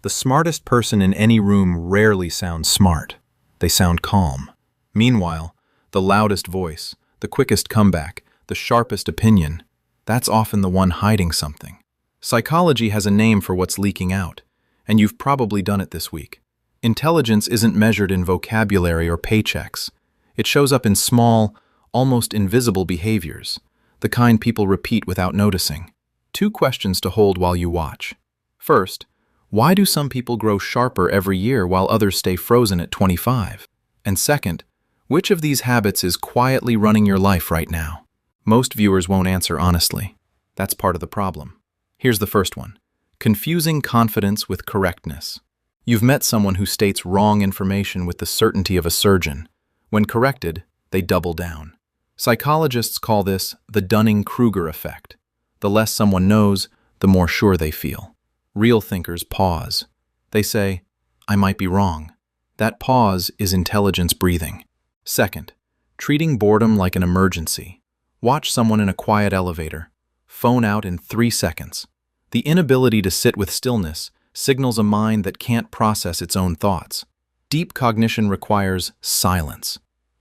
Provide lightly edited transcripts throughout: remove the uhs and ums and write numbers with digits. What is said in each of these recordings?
The smartest person in any room rarely sounds smart. They sound calm. Meanwhile, the loudest voice, the quickest comeback, the sharpest opinion, that's often the one hiding something. Psychology has a name for what's leaking out, and you've probably done it this week. Intelligence isn't measured in vocabulary or paychecks. It shows up in small, almost invisible behaviors, the kind people repeat without noticing. 2 questions to hold while you watch. First, why do some people grow sharper every year while others stay frozen at 25? And second, which of these habits is quietly running your life right now? Most viewers won't answer honestly. That's part of the problem. Here's the first one. Confusing confidence with correctness. You've met someone who states wrong information with the certainty of a surgeon. When corrected, they double down. Psychologists call this the Dunning-Kruger effect. The less someone knows, the more sure they feel. Real thinkers pause. They say, I might be wrong. That pause is intelligence breathing. Second, treating boredom like an emergency. Watch someone in a quiet elevator. Phone out in 3 seconds. The inability to sit with stillness signals a mind that can't process its own thoughts. Deep cognition requires silence.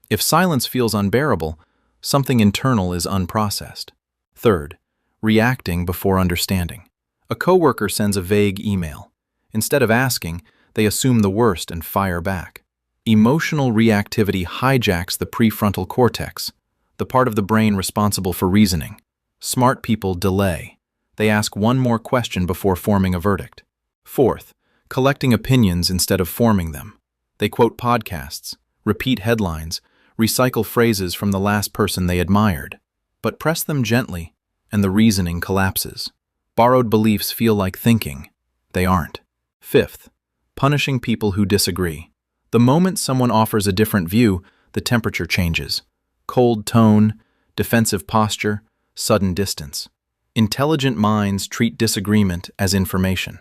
If silence feels unbearable, something internal is unprocessed. Third, reacting before understanding. A coworker sends a vague email. Instead of asking, they assume the worst and fire back. Emotional reactivity hijacks the prefrontal cortex, the part of the brain responsible for reasoning. Smart people delay. They ask one more question before forming a verdict. Fourth, collecting opinions instead of forming them. They quote podcasts, repeat headlines, recycle phrases from the last person they admired. But press them gently, and the reasoning collapses. Borrowed beliefs feel like thinking. They aren't. Fifth, punishing people who disagree. The moment someone offers a different view, the temperature changes. Cold tone, defensive posture, sudden distance. Intelligent minds treat disagreement as information.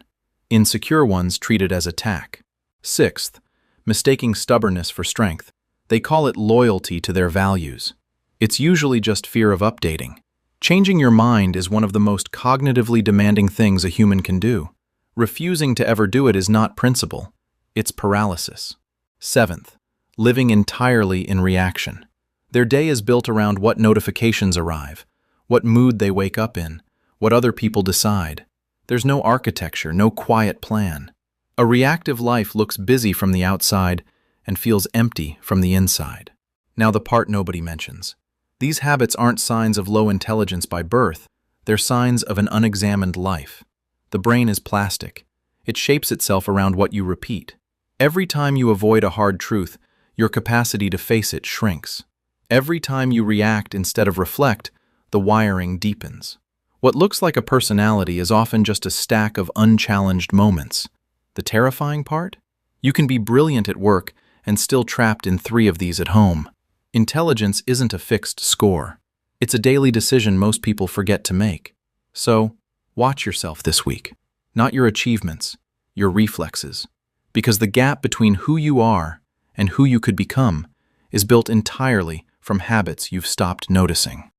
Insecure ones treat it as attack. Sixth, mistaking stubbornness for strength. They call it loyalty to their values. It's usually just fear of updating. Changing your mind is one of the most cognitively demanding things a human can do. Refusing to ever do it is not principle, it's paralysis. Seventh, living entirely in reaction. Their day is built around what notifications arrive, what mood they wake up in, what other people decide. There's no architecture, no quiet plan. A reactive life looks busy from the outside and feels empty from the inside. Now the part nobody mentions. These habits aren't signs of low intelligence by birth, they're signs of an unexamined life. The brain is plastic. It shapes itself around what you repeat. Every time you avoid a hard truth, your capacity to face it shrinks. Every time you react instead of reflect, the wiring deepens. What looks like a personality is often just a stack of unchallenged moments. The terrifying part? You can be brilliant at work and still trapped in 3 of these at home. Intelligence isn't a fixed score. It's a daily decision most people forget to make. So, watch yourself this week. Not your achievements, your reflexes. Because the gap between who you are and who you could become is built entirely from habits you've stopped noticing.